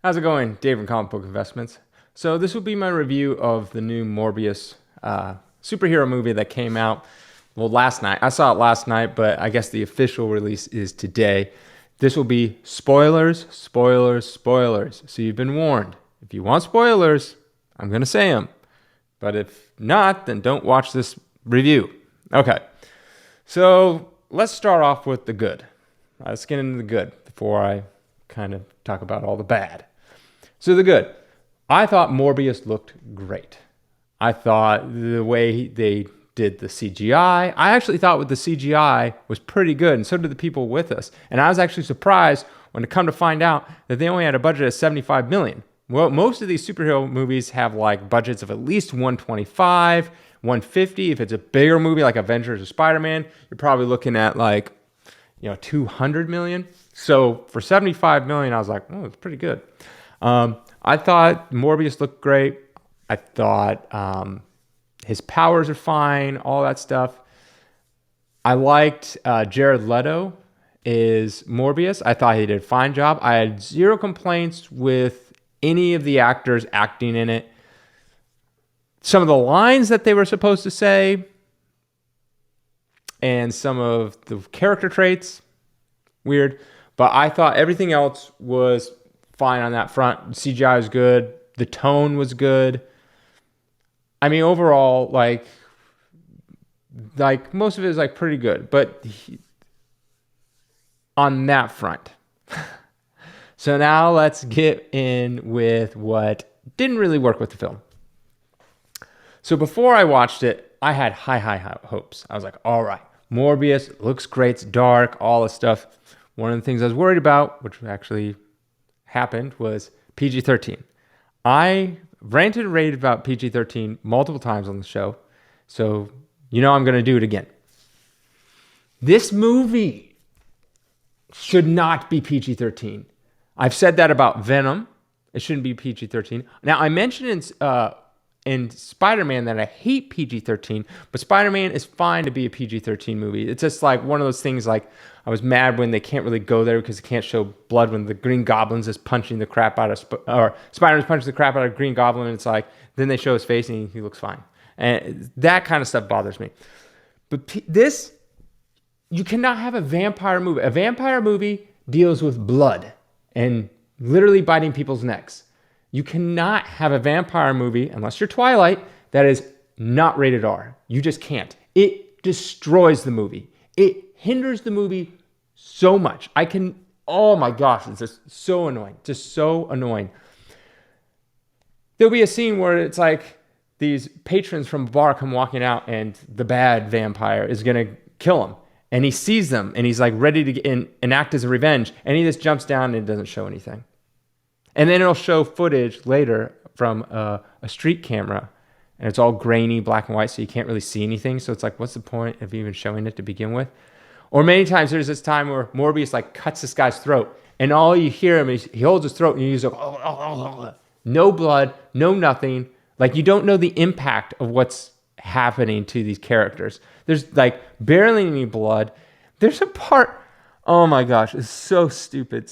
How's it going, Dave from Comic Book Investments? So this will be my review of the new Morbius superhero movie that came out, well, last night. I saw it last night, but I guess the official release is today. This will be spoilers, spoilers, spoilers. So you've been warned. If you want spoilers, I'm going to say them. But if not, then don't watch this review. Okay, so let's start off with the good. Let's get into the good before I kind of talk about all the bad. So the good. I thought Morbius looked great. I thought the way they did the CGI, I actually thought with the CGI was pretty good, and so did the people with us. And I was actually surprised when to come to find out that they only had a budget of 75 million. Well, most of these superhero movies have like budgets of at least 125, 150. If it's a bigger movie like Avengers or Spider-Man, you're probably looking at like, 200 million. So for 75 million, I was like, oh, it's pretty good. I thought Morbius looked great. I thought his powers are fine, all that stuff. I liked Jared Leto is Morbius. I thought he did a fine job. I had zero complaints with any of the actors acting in it. Some of the lines that they were supposed to say and some of the character traits, weird. But I thought everything else was fine on that front. CGI was good. The tone was good. I mean, overall, like most of it is like pretty good. But on that front. So now let's get in with what didn't really work with the film. So before I watched it, I had high hopes. I was like, all right, Morbius looks great. It's dark, all this stuff. One of the things I was worried about, which actually happened, was PG-13. I ranted and raved about PG-13 multiple times on the show, so I'm going to do it again. This movie should not be PG-13. I've said that about Venom. It shouldn't be PG-13. Now, I mentioned in Spider-Man that I hate PG-13, but Spider-Man is fine to be a PG-13 movie. It's just like one of those things, like I was mad when they can't really go there because they can't show blood when the Green Goblin's is punching the crap out of, or Spider-Man's punching the crap out of Green Goblin, and it's like, then they show his face and he looks fine. And that kind of stuff bothers me. But you cannot have a vampire movie. A vampire movie deals with blood and literally biting people's necks. You cannot have a vampire movie, unless you're Twilight, that is not rated R. You just can't. It destroys the movie. It hinders the movie so much. Oh my gosh, it's just so annoying. Just so annoying. There'll be a scene where it's like these patrons from a bar come walking out and the bad vampire is going to kill him. And he sees them and he's like ready to enact his revenge. And he just jumps down and it doesn't show anything. And then it'll show footage later from a street camera, and it's all grainy, black and white, so you can't really see anything. So it's like, what's the point of even showing it to begin with? Or many times there's this time where Morbius like cuts this guy's throat, and all you hear him is he holds his throat, and he's like, no blood, no nothing. Like, you don't know the impact of what's happening to these characters. There's like barely any blood. There's a part, oh my gosh, it's so stupid.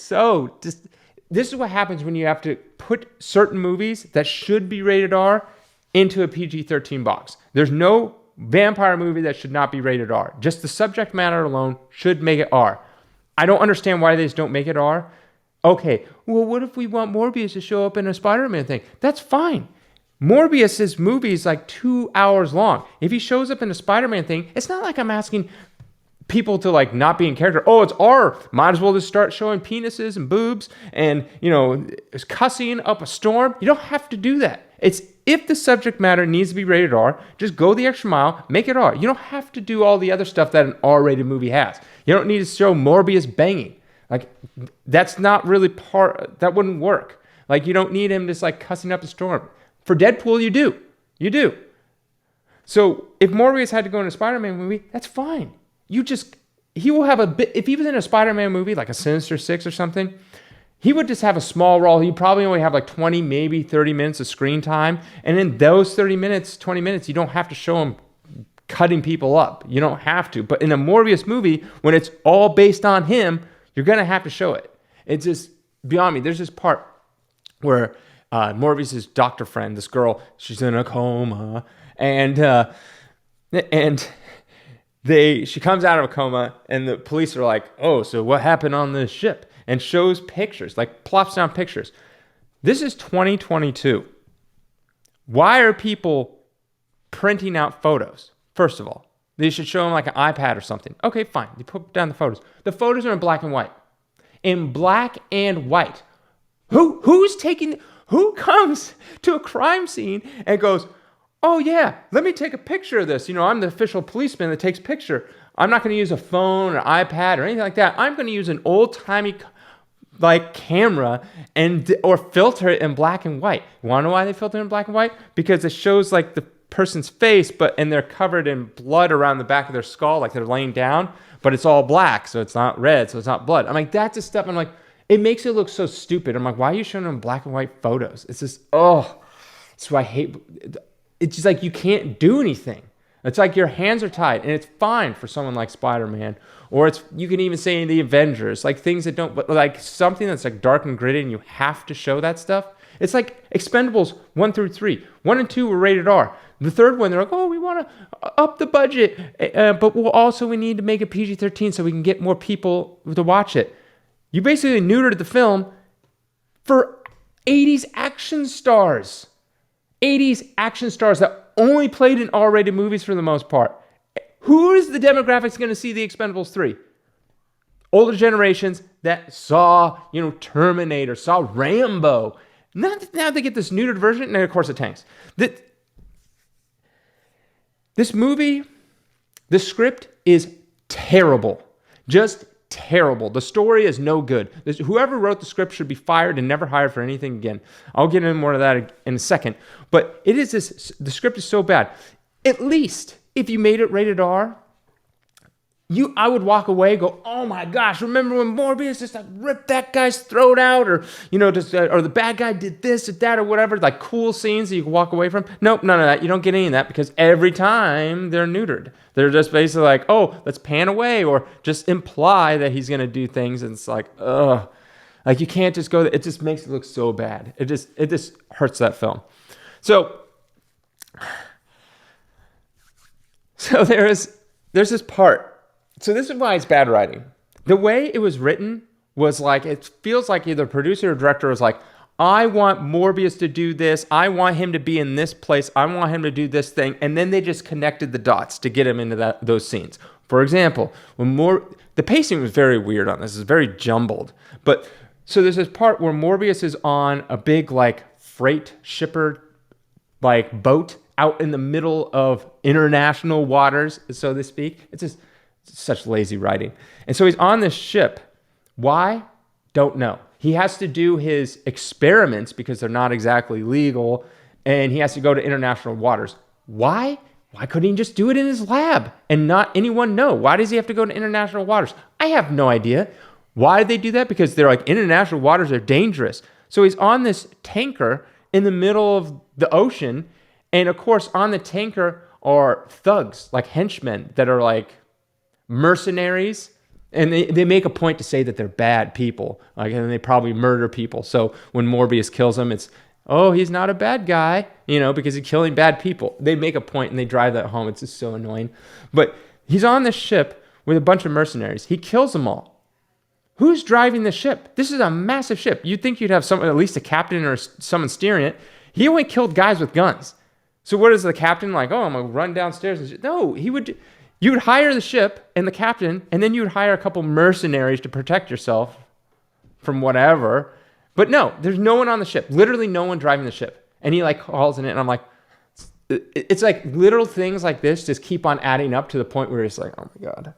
This is what happens when you have to put certain movies that should be rated R into a PG-13 box. There's no vampire movie that should not be rated R. Just the subject matter alone should make it R. I don't understand why they just don't make it R. Okay, well, what if we want Morbius to show up in a Spider-Man thing? That's fine. Morbius's movie is like 2 hours long. If he shows up in a Spider-Man thing, it's not like I'm asking people to like not be in character. Oh, it's R. Might as well just start showing penises and boobs and, cussing up a storm. You don't have to do that. It's if the subject matter needs to be rated R, just go the extra mile, make it R. You don't have to do all the other stuff that an R-rated movie has. You don't need to show Morbius banging. Like, that's not really that wouldn't work. Like, you don't need him just like cussing up a storm. For Deadpool, you do. You do. So if Morbius had to go in a Spider-Man movie, that's fine. He will have a bit, if he was in a Spider-Man movie, like a Sinister Six or something, he would just have a small role. He'd probably only have like 20, maybe 30 minutes of screen time. And in those 30 minutes, 20 minutes, you don't have to show him cutting people up. You don't have to. But in a Morbius movie, when it's all based on him, you're going to have to show it. It's just beyond me. There's this part where Morbius' doctor friend, this girl, she's in a coma, and she comes out of a coma, and the police are like, "Oh, so what happened on this ship?" And shows pictures, like plops down pictures. This is 2022. Why are people printing out photos? First of all, they should show them like an iPad or something. Okay, fine. You put down the photos. The photos are in black and white. In black and white. Who comes to a crime scene and goes, "Oh yeah, let me take a picture of this. I'm the official policeman that takes picture. I'm not going to use a phone or iPad or anything like that. I'm going to use an old-timey camera or filter it in black and white." You want to know why they filter it in black and white? Because it shows like the person's face, and they're covered in blood around the back of their skull, like they're laying down, but it's all black, so it's not red, so it's not blood. I'm like, that's the stuff. I'm like, it makes it look so stupid. I'm like, why are you showing them black and white photos? It's just, that's why I hate. It's just like you can't do anything. It's like your hands are tied, and it's fine for someone like Spider-Man, or you can even say the Avengers, like things that don't, but like something that's like dark and gritty, and you have to show that stuff. It's like Expendables 1 through 3. 1 and 2 were rated R. The third one, they're like, "Oh, we want to up the budget, but we need to make it PG-13 so we can get more people to watch it." You basically neutered the film for 80s action stars. 80s action stars that only played in R-rated movies for the most part. Who is the demographics going to see the Expendables 3? Older generations that saw, Terminator, saw Rambo. Now they get this neutered version, and of course it tanks. This movie, the script is terrible. Just terrible. The story is no good. Whoever wrote the script should be fired and never hired for anything again. I'll get into more of that in a second. But the script is so bad. At least if you made it rated R, I would walk away, go, "Oh my gosh, remember when Morbius just ripped that guy's throat out, or or the bad guy did this or that or whatever," like cool scenes that you can walk away from. Nope, none of that. You don't get any of that because every time they're neutered. They're just basically like, "Oh, let's pan away," or just imply that he's gonna do things, and it's like, ugh, like you can't just go. It just makes it look so bad. It just hurts that film. So there's this part. So this is why it's bad writing. The way it was written was like, it feels like either producer or director was like, "I want Morbius to do this. I want him to be in this place. I want him to do this thing." And then they just connected the dots to get him into those scenes. For example, the pacing was very weird on this. It's very jumbled. But so there's this part where Morbius is on a big freight shipper boat out in the middle of international waters, so to speak. It's just such lazy writing. And so he's on this ship. Why? Don't know. He has to do his experiments because they're not exactly legal, and he has to go to international waters. Why? Why couldn't he just do it in his lab and not anyone know? Why does he have to go to international waters? I have no idea. Why did they do that? Because they're like, international waters are dangerous. So he's on this tanker in the middle of the ocean, and of course on the tanker are thugs, like henchmen that are like mercenaries, and they make a point to say that they're bad people, and they probably murder people. So when Morbius kills them, it's, "Oh, he's not a bad guy," because he's killing bad people. They make a point and they drive that home. It's just so annoying. But he's on this ship with a bunch of mercenaries. He kills them all. Who's driving the ship? This is a massive ship. You'd think you'd have someone, at least a captain or someone steering it. He only killed guys with guns. So what is the captain like? "Oh, I'm gonna run downstairs." No, you would hire the ship and the captain, and then you would hire a couple mercenaries to protect yourself from whatever. But no, there's no one on the ship. Literally no one driving the ship. And he calls in it, and I'm like, it's like little things like this just keep on adding up to the point where it's like, oh my God.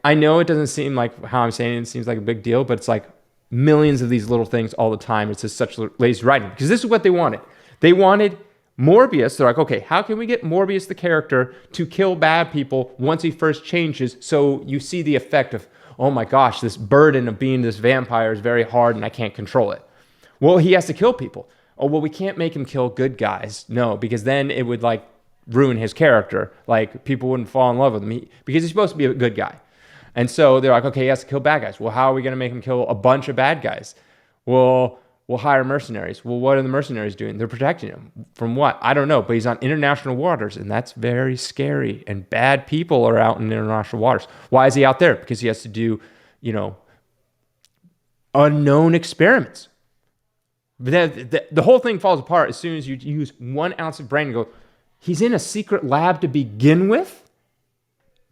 I know it doesn't seem like how I'm saying it seems like a big deal, but it's like millions of these little things all the time. It's just such lazy writing. Because this is what they wanted. They wanted Morbius. They're like, okay, how can we get Morbius, the character, to kill bad people once he first changes, so you see the effect of, oh my gosh, this burden of being this vampire is very hard and I can't control it. Well, he has to kill people. Oh, well, we can't make him kill good guys. No, because then it would ruin his character. People wouldn't fall in love with him because he's supposed to be a good guy. And so they're like, okay, he has to kill bad guys. Well, how are we going to make him kill a bunch of bad guys? Well, we'll hire mercenaries. Well, what are the mercenaries doing? They're protecting him. From what? I don't know, but he's on international waters, and that's very scary. And bad people are out in international waters. Why is he out there? Because he has to do, unknown experiments. But then the whole thing falls apart as soon as you use 1 ounce of brain and go, he's in a secret lab to begin with?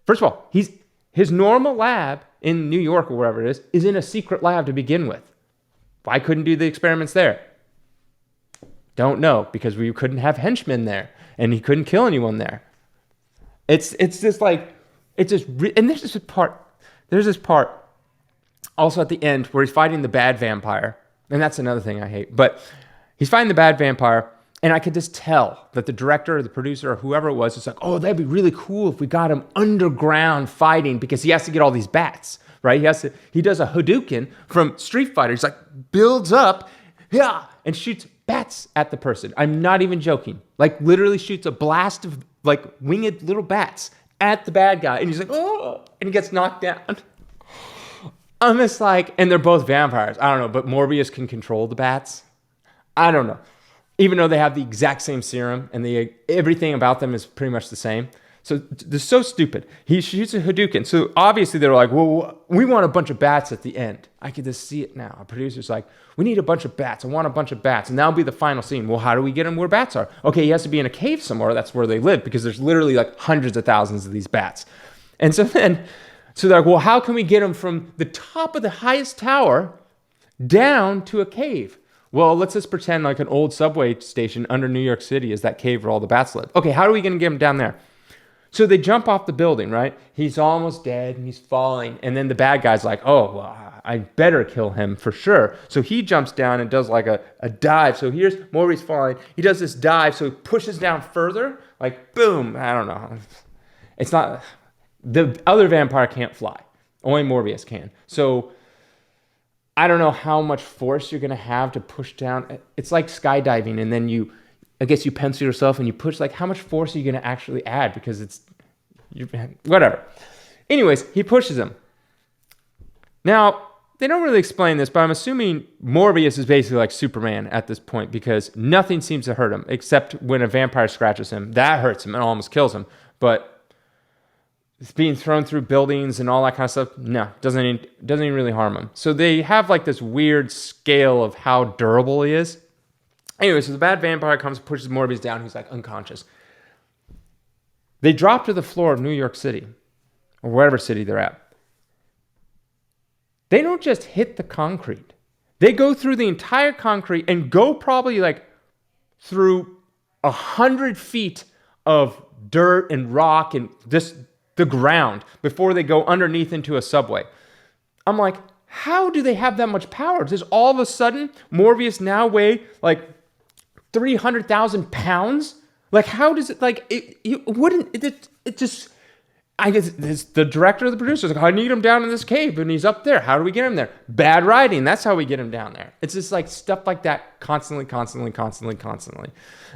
First of all, his normal lab in New York or wherever it is in a secret lab to begin with. Why couldn't do the experiments there? Don't know, because we couldn't have henchmen there, and he couldn't kill anyone there. And there's this part also at the end where he's fighting the bad vampire, and that's another thing I hate. But he's fighting the bad vampire, and I could just tell that the director or the producer or whoever it was like, oh, that'd be really cool if we got him underground fighting, because he has to get all these bats. Right? He does a Hadouken from Street Fighter. He's like, builds up, yeah, and shoots bats at the person. I'm not even joking. Like, literally shoots a blast of, like, winged little bats at the bad guy. And he's like, oh, and he gets knocked down. I'm just like, and they're both vampires. I don't know, but Morbius can control the bats. I don't know. Even though they have the exact same serum and everything about them is pretty much the same. So they're so stupid. He shoots a Hadouken. So obviously they're like, well, we want a bunch of bats at the end. I could just see it now. A producer's like, we need a bunch of bats. I want a bunch of bats. And that'll be the final scene. Well, how do we get him where bats are? Okay, he has to be in a cave somewhere. That's where they live, because there's literally like hundreds of thousands of these bats. And so they're like, well, how can we get him from the top of the highest tower down to a cave? Well, let's just pretend like an old subway station under New York City is that cave where all the bats live. Okay, how are we going to get him down there? So they jump off the building, right? He's almost dead and he's falling. And then the bad guy's like, oh, well, I better kill him for sure. So he jumps down and does like a dive. So here's Morbius falling. He does this dive. So he pushes down further, like boom. I don't know. It's not, the other vampire can't fly. Only Morbius can. So I don't know how much force you're going to have to push down. It's like skydiving, and then I guess you pencil yourself and you push, like, how much force are you going to actually add? Because whatever. Anyways, he pushes him. Now, they don't really explain this, but I'm assuming Morbius is basically like Superman at this point, because nothing seems to hurt him except when a vampire scratches him. That hurts him and almost kills him. But it's being thrown through buildings and all that kind of stuff, no, doesn't even really harm him. So they have like this weird scale of how durable he is. Anyway, so the bad vampire comes, pushes Morbius down. He's like unconscious. They drop to the floor of New York City, or whatever city they're at. They don't just hit the concrete. They go through the entire concrete and go probably like through 100 feet of dirt and rock and the ground before they go underneath into a subway. I'm like, how do they have that much power? Does all of a sudden Morbius now weigh like 300,000 pounds? Like, how does it, like, it just, I guess it's the director or the producer is like, I need him down in this cave, and he's up there. How do we get him there? Bad writing. That's how we get him down there. It's just like stuff like that constantly.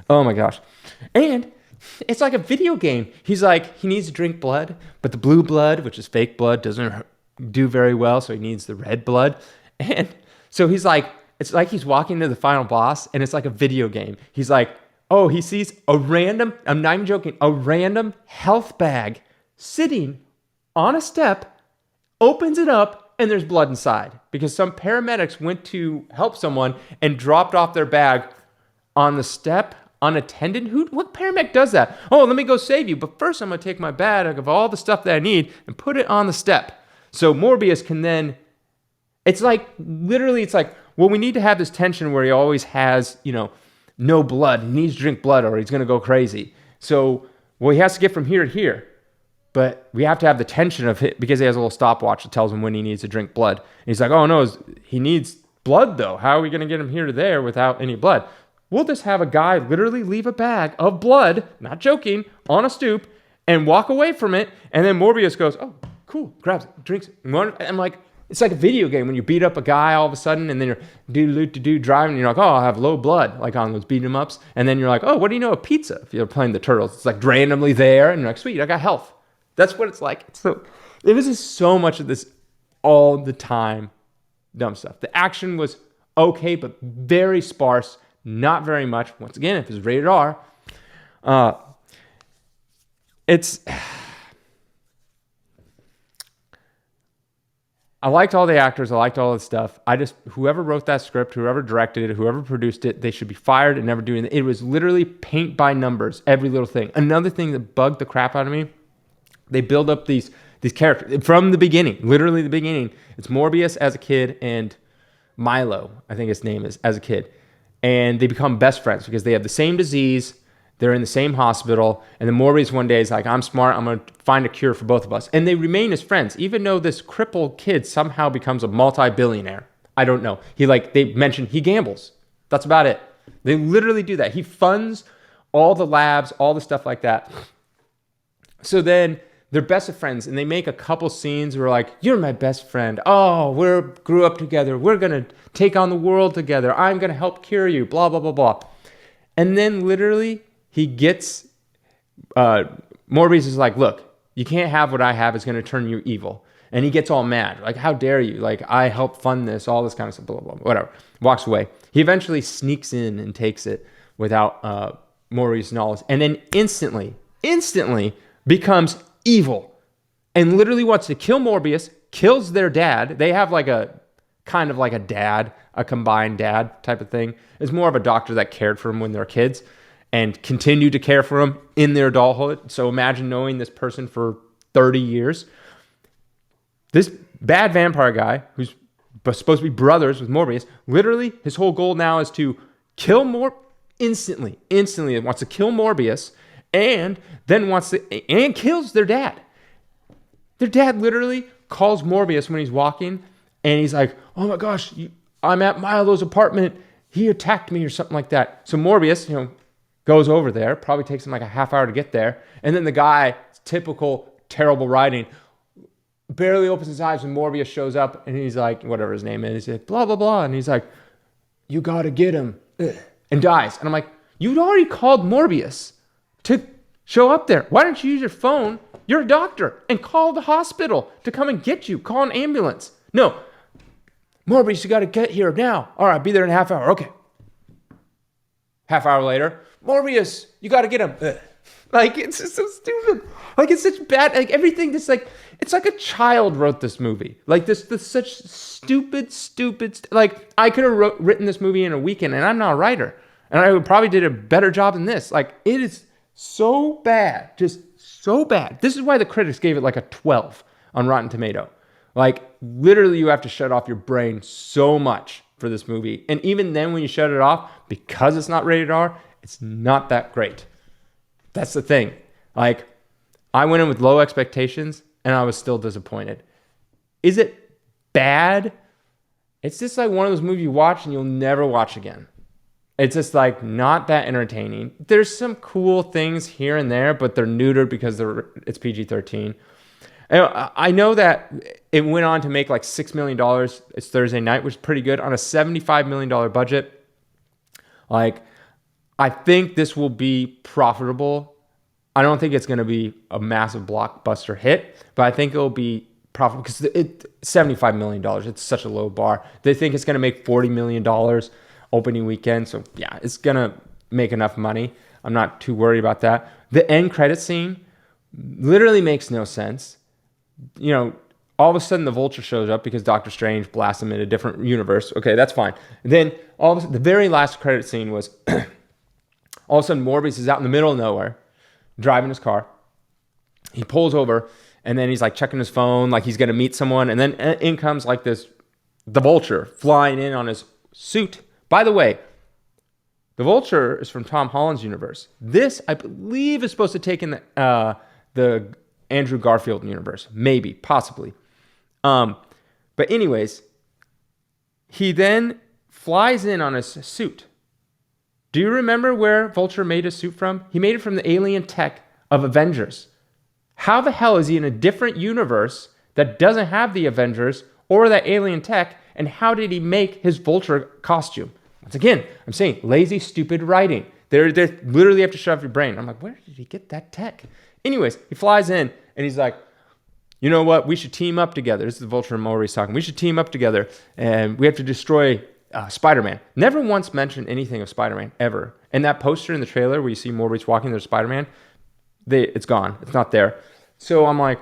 Oh my gosh. And it's like a video game. He's like, he needs to drink blood, but the blue blood, which is fake blood, doesn't do very well, so he needs the red blood. And so he's like, it's like he's walking to the final boss, and it's like a video game. He's like, oh, he sees a random, I'm not even joking, a random health bag sitting on a step, opens it up, and there's blood inside. Because some paramedics went to help someone and dropped off their bag on the step, unattended. What paramedic does that? Oh, let me go save you, but first I'm going to take my bag of all the stuff that I need and put it on the step. So Morbius can then, it's like, literally, it's like, well, we need to have this tension where he always has, no blood. He needs to drink blood or he's going to go crazy. So, well, he has to get from here to here. But we have to have the tension of it because he has a little stopwatch that tells him when he needs to drink blood. And he's like, oh, no, he needs blood, though. How are we going to get him here to there without any blood? We'll just have a guy literally leave a bag of blood, not joking, on a stoop and walk away from it. And then Morbius goes, oh, cool, grabs it, drinks it. And I'm like, it's like a video game when you beat up a guy all of a sudden and then you're driving and you're like, oh, I have low blood, like on those beat 'em ups. And then you're like, oh, what do you know of pizza? If you're playing the Turtles, it's like randomly there and you're like, sweet, I got health. That's what it's like. So it was just so much of this all the time dumb stuff. The action was okay, but very sparse, not very much. Once again, if it's rated R, it's... I liked all the actors. I liked all the stuff. Whoever wrote that script, whoever directed it, whoever produced it, they should be fired and never do anything. It was literally paint by numbers, every little thing. Another thing that bugged the crap out of me, they build up these characters from the beginning, literally the beginning. It's Morbius as a kid and Milo, I think his name is, as a kid. And they become best friends because they have the same disease. They're in the same hospital. And then Morbius one day is like, I'm smart. I'm going to find a cure for both of us. And they remain as friends, even though this crippled kid somehow becomes a multi-billionaire. I don't know. They mentioned he gambles. That's about it. They literally do that. He funds all the labs, all the stuff like that. So then they're best of friends, and they make a couple scenes where like, you're my best friend. Oh, we grew up together. We're going to take on the world together. I'm going to help cure you, blah, blah, blah, blah. And then literally he gets, Morbius is like, look, you can't have what I have. It's going to turn you evil. And he gets all mad. Like, how dare you? Like, I helped fund this, all this kind of stuff, blah, blah, blah, whatever. Walks away. He eventually sneaks in and takes it without Morbius' knowledge. And then instantly becomes evil. And literally wants to kill Morbius, kills their dad. They have like a, kind of like a dad, a combined dad type of thing. It's more of a doctor that cared for him when they were kids and continued to care for him in their adulthood. So imagine knowing this person for 30 years. This bad vampire guy, who's supposed to be brothers with Morbius, literally his whole goal now is to kill instantly. It wants to kill Morbius and then and kills their dad. Their dad literally calls Morbius when he's walking and he's like, oh my gosh, I'm at Milo's apartment. He attacked me or something like that. So Morbius, goes over there, probably takes him like a half hour to get there. And then the guy, typical terrible writing, barely opens his eyes when Morbius shows up and he's like, whatever his name is, he's like, blah, blah, blah. And he's like, you got to get him. And dies. And I'm like, you'd already called Morbius to show up there. Why don't you use your phone? You're a doctor and call the hospital to come and get you. Call an ambulance. No. Morbius, you got to get here now. All right, be there in a half hour. Okay. Half hour later, Morbius, you got to get him. Like, it's just so stupid. Like, it's such bad, like, everything just, like, it's like a child wrote this movie. Like, this such stupid, like, I could have written this movie in a weekend, and I'm not a writer. And I probably did a better job than this. Like, it is so bad. Just so bad. This is why the critics gave it, like, a 12 on Rotten Tomato. Like, literally, you have to shut off your brain so much for this movie. And even then, when you shut it off, because it's not rated R, it's not that great. That's the thing. Like, I went in with low expectations and I was still disappointed. Is it bad? It's just like one of those movies you watch and you'll never watch again. It's just like not that entertaining. There's some cool things here and there, but they're neutered because it's PG-13. I know that it went on to make like $6 million. It's Thursday night, which is pretty good on a $75 million budget. Like, I think this will be profitable. I don't think it's going to be a massive blockbuster hit, but I think it'll be profitable because it's $75 million. It's such a low bar. They think it's going to make $40 million opening weekend. So yeah, it's going to make enough money. I'm not too worried about that. The end credit scene literally makes no sense. All of a sudden the Vulture shows up because Doctor Strange blasts him in a different universe. Okay, that's fine. And then all of a sudden, the very last credit scene was all of a sudden Morbius is out in the middle of nowhere, driving his car. He pulls over, and then he's like checking his phone, like he's going to meet someone. And then in comes like the Vulture flying in on his suit. By the way, the Vulture is from Tom Holland's universe. This, I believe, is supposed to take in the Andrew Garfield universe. Maybe, possibly. But anyways, he then flies in on his suit. Do you remember where Vulture made his suit from? He made it from the alien tech of Avengers. How the hell is he in a different universe that doesn't have the Avengers or that alien tech? And how did he make his Vulture costume? Once again, I'm saying lazy, stupid writing. They literally have to shut off your brain. I'm like, where did he get that tech? Anyways, he flies in and he's like, you know what? We should team up together. This is the Vulture and Morbius talking. We should team up together and we have to destroy Spider-Man. Never once mentioned anything of Spider-Man ever. And that poster in the trailer where you see Morbius walking, there's Spider-Man. It's gone. It's not there. So I'm like,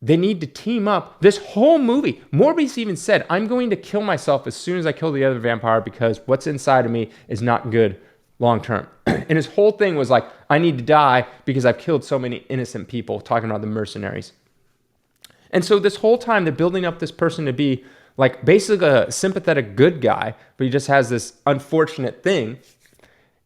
they need to team up. This whole movie, Morbius even said, I'm going to kill myself as soon as I kill the other vampire because what's inside of me is not good long term. And his whole thing was like, I need to die because I've killed so many innocent people, talking about the mercenaries. And so this whole time, they're building up this person to be like basically a sympathetic good guy, but he just has this unfortunate thing.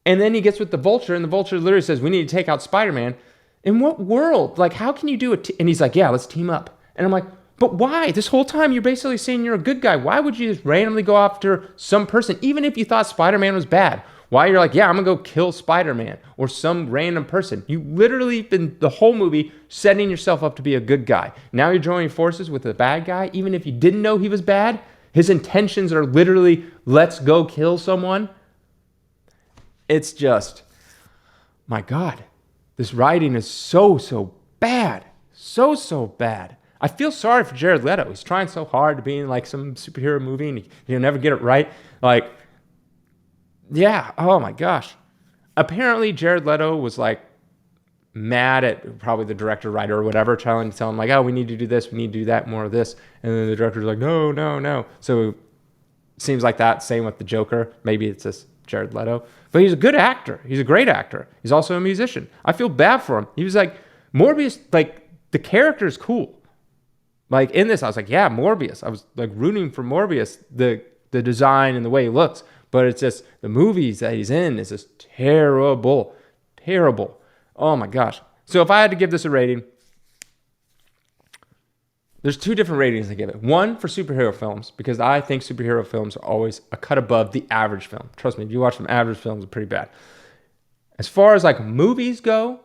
And then he gets with the Vulture, and the Vulture literally says, we need to take out Spider-Man. In what world? Like, how can you do it? And he's like, yeah, let's team up. And I'm like, but why? This whole time you're basically saying you're a good guy. Why would you just randomly go after some person, even if you thought Spider-Man was bad? Why you're like, yeah, I'm going to go kill Spider-Man or some random person. You literally been the whole movie setting yourself up to be a good guy. Now you're joining forces with a bad guy, even if you didn't know he was bad. His intentions are literally, let's go kill someone. It's just, my God. This writing is so bad. So bad. I feel sorry for Jared Leto. He's trying so hard to be in like some superhero movie and he'll never get it right. Like, yeah, oh my gosh. Apparently Jared Leto was like mad at probably the director, writer, or whatever, trying to tell him like, oh, we need to do this, we need to do that, more of this. And then the director's like, no. So it seems like that, same with the Joker. Maybe it's just Jared Leto. But he's a good actor. He's a great actor. He's also a musician. I feel bad for him. He was like, Morbius, like, the character is cool. Like, in this, I was like, yeah, Morbius. I was, like, rooting for Morbius, the design and the way he looks. But it's just, the movies that he's in is just terrible. Terrible. Oh, my gosh. So if I had to give this a rating, there's two different ratings I give it. One for superhero films, because I think superhero films are always a cut above the average film. Trust me, if you watch some average films, it's pretty bad. As far as like movies go,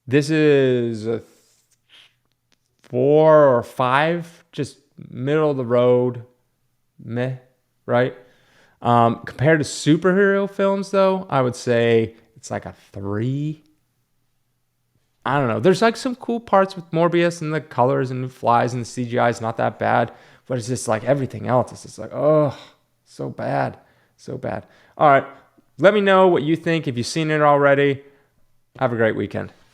this is a 4 or 5, just middle of the road, meh, right? Compared to superhero films, though, I would say it's like a 3. I don't know. There's like some cool parts with Morbius and the colors and the flies and the CGI is not that bad, but it's just like everything else. It's just like, oh, so bad. So bad. All right. Let me know what you think. If you've seen it already, have a great weekend.